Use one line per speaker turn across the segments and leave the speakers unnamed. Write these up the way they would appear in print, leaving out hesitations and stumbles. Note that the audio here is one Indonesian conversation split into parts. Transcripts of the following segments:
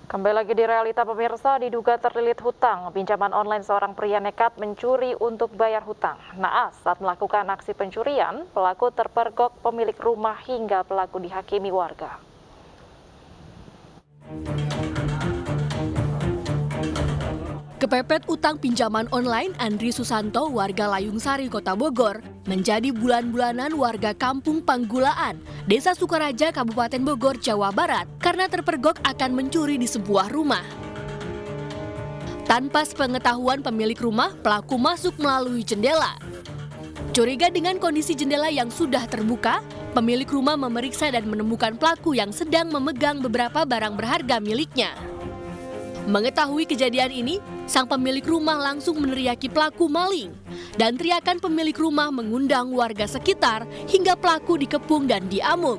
Kembali lagi di realita pemirsa, diduga terlilit hutang. Pinjaman online seorang pria nekat mencuri untuk bayar hutang. Naas saat melakukan aksi pencurian, pelaku terpergok pemilik rumah hingga pelaku dihakimi warga.
Kepepet utang pinjaman online, Andri Susanto, warga Layung Sari, Kota Bogor, menjadi bulan-bulanan warga Kampung Panggulaan, Desa Sukaraja, Kabupaten Bogor, Jawa Barat, karena terpergok akan mencuri di sebuah rumah. Tanpa sepengetahuan pemilik rumah, pelaku masuk melalui jendela. Curiga dengan kondisi jendela yang sudah terbuka, pemilik rumah memeriksa dan menemukan pelaku yang sedang memegang beberapa barang berharga miliknya. Mengetahui kejadian ini, sang pemilik rumah langsung meneriaki pelaku maling, dan teriakan pemilik rumah mengundang warga sekitar hingga pelaku dikepung dan diamuk.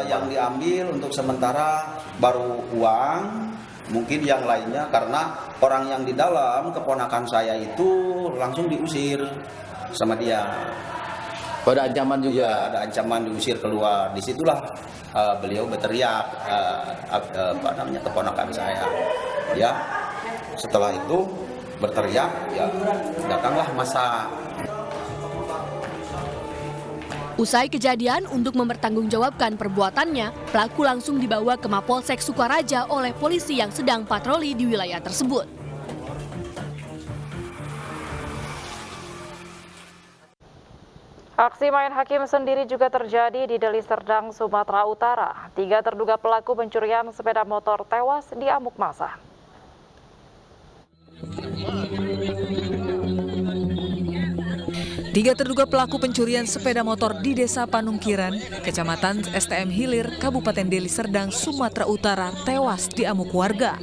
Yang diambil untuk sementara baru uang, mungkin yang lainnya karena orang yang di dalam, keponakan saya itu langsung diusir sama dia.
Ada ancaman juga?
Ya, ada ancaman diusir keluar. Disitulah beliau berteriak, keponakan saya. Ya, setelah itu berteriak, ya datanglah massa.
Usai kejadian, untuk mempertanggungjawabkan perbuatannya, pelaku langsung dibawa ke Mapolsek Sukaraja oleh polisi yang sedang patroli di wilayah tersebut.
Aksi main hakim sendiri juga terjadi di Deli Serdang, Sumatera Utara. 3 terduga pelaku pencurian sepeda motor tewas diamuk massa.
Tiga terduga pelaku pencurian sepeda motor di Desa Panungkiran, Kecamatan STM Hilir, Kabupaten Deli Serdang, Sumatera Utara, tewas diamuk warga.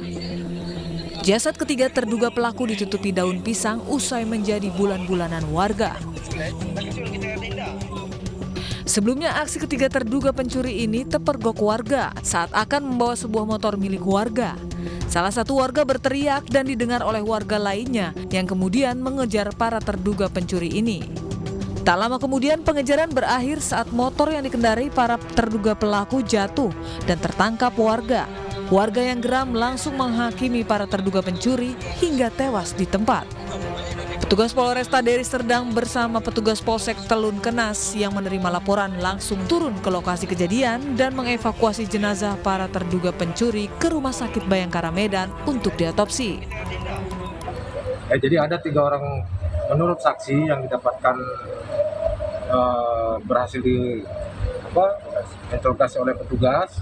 Jasad ketiga terduga pelaku ditutupi daun pisang usai menjadi bulan-bulanan warga. Sebelumnya, aksi ketiga terduga pencuri ini terpergok warga saat akan membawa sebuah motor milik warga. Salah satu warga berteriak dan didengar oleh warga lainnya yang kemudian mengejar para terduga pencuri ini. Tak lama kemudian pengejaran berakhir saat motor yang dikendarai para terduga pelaku jatuh dan tertangkap warga. Warga yang geram langsung menghakimi para terduga pencuri hingga tewas di tempat. Petugas Polresta Deli Serdang bersama petugas Polsek Telun Kenas yang menerima laporan langsung turun ke lokasi kejadian dan mengevakuasi jenazah para terduga pencuri ke Rumah Sakit Bayangkara Medan untuk diotopsi.
Jadi ada 3 orang menurut saksi yang didapatkan berhasil diinterogasi oleh petugas.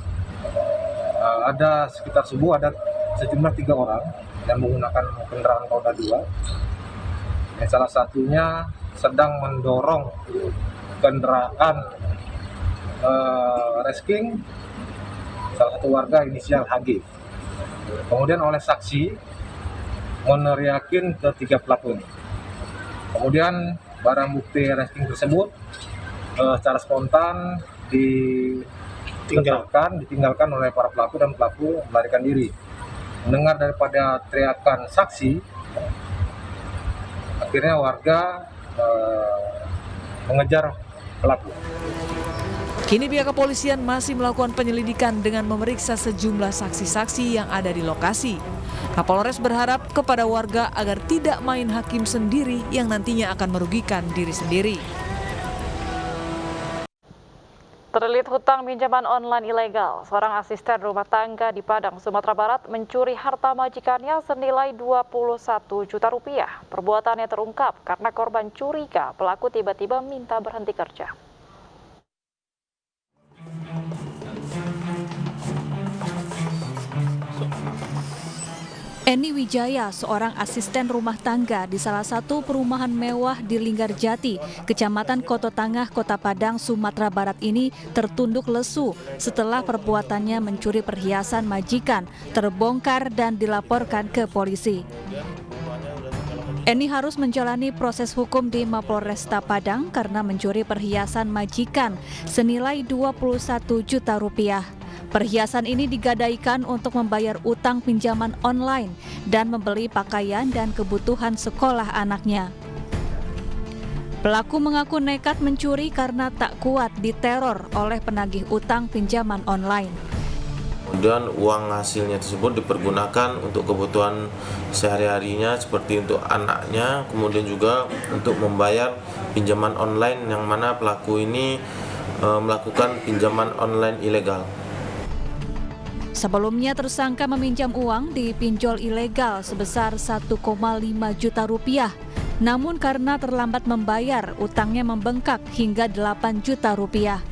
Ada sekitar subuh ada sejumlah 3 orang yang menggunakan kendaraan roda 2. Yang salah satunya sedang mendorong kendaraan resking salah satu warga inisial HG. Kemudian oleh saksi meneriakin ke 3 pelaku ini. Kemudian barang bukti resking tersebut secara spontan ditinggalkan oleh para pelaku dan pelaku melarikan diri. Mendengar daripada teriakan saksi, akhirnya warga mengejar pelaku.
Kini pihak kepolisian masih melakukan penyelidikan dengan memeriksa sejumlah saksi-saksi yang ada di lokasi. Kapolres berharap kepada warga agar tidak main hakim sendiri yang nantinya akan merugikan diri sendiri.
Terlilit hutang pinjaman online ilegal, seorang asisten rumah tangga di Padang, Sumatera Barat mencuri harta majikannya senilai 21 juta rupiah. Perbuatannya terungkap karena korban curiga pelaku tiba-tiba minta berhenti kerja.
Eni Wijaya, seorang asisten rumah tangga di salah satu perumahan mewah di Linggarjati, Kecamatan Koto Tangah, Kota Padang, Sumatera Barat ini tertunduk lesu setelah perbuatannya mencuri perhiasan majikan terbongkar dan dilaporkan ke polisi. Eni harus menjalani proses hukum di Mapolresta Padang karena mencuri perhiasan majikan senilai 21 juta rupiah. Perhiasan ini digadaikan untuk membayar utang pinjaman online dan membeli pakaian dan kebutuhan sekolah anaknya. Pelaku mengaku nekat mencuri karena tak kuat diteror oleh penagih utang pinjaman online.
Kemudian uang hasilnya tersebut dipergunakan untuk kebutuhan sehari-harinya seperti untuk anaknya, kemudian juga untuk membayar pinjaman online yang mana pelaku ini melakukan pinjaman online ilegal.
Sebelumnya tersangka meminjam uang di pinjol ilegal sebesar 1,5 juta rupiah. Namun karena terlambat membayar, utangnya membengkak hingga 8 juta rupiah.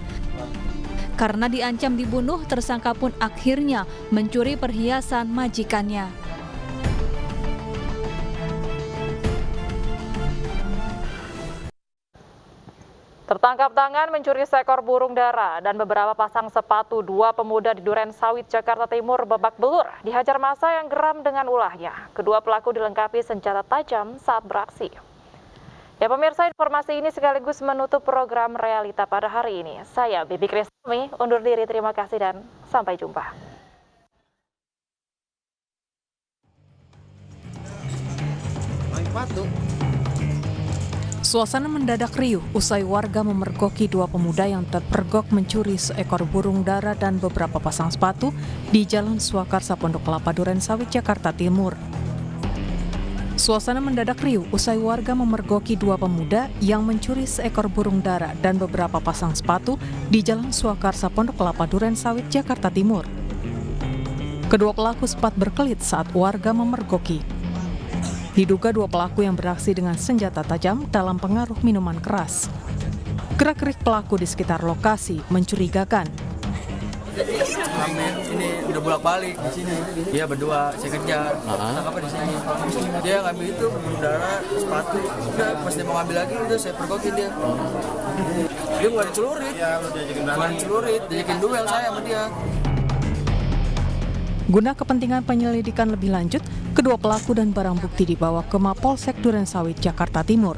Karena diancam dibunuh, tersangka pun akhirnya mencuri perhiasan majikannya.
Tertangkap tangan mencuri seekor burung dara dan beberapa pasang sepatu, dua pemuda di Duren Sawit, Jakarta Timur babak belur dihajar massa yang geram dengan ulahnya. Kedua pelaku dilengkapi senjata tajam saat beraksi. Ya pemirsa, informasi ini sekaligus menutup program Realita pada hari ini. Saya Bibi Krismi, undur diri, terima kasih dan sampai jumpa.
Suasana mendadak riuh usai warga memergoki dua pemuda yang terpergok mencuri seekor burung dara dan beberapa pasang sepatu di Jalan Swakarsa, Pondok Kelapa, Duren Sawit, Jakarta Timur. Suasana mendadak riuh usai warga memergoki dua pemuda yang mencuri seekor burung dara dan beberapa pasang sepatu di Jalan Swakarsa, Pondok Kelapa, Duren Sawit, Jakarta Timur. Kedua pelaku sempat berkelit saat warga memergoki. Diduga dua pelaku yang beraksi dengan senjata tajam dalam pengaruh minuman keras. Gerak-gerik pelaku di sekitar lokasi mencurigakan.
Ini udah bolak-balik di sini. Dia berdua, saya kejar. Apa di sini? Dia ngambil itu burung dara, sepatu. Udah pas dia mau ngambil lagi, udah saya pergokin dia. Dia bukan celurit, diajakin duel saya sama dia.
Guna kepentingan penyelidikan lebih lanjut, kedua pelaku dan barang bukti dibawa ke Mapolsek Duren Sawit, Jakarta Timur.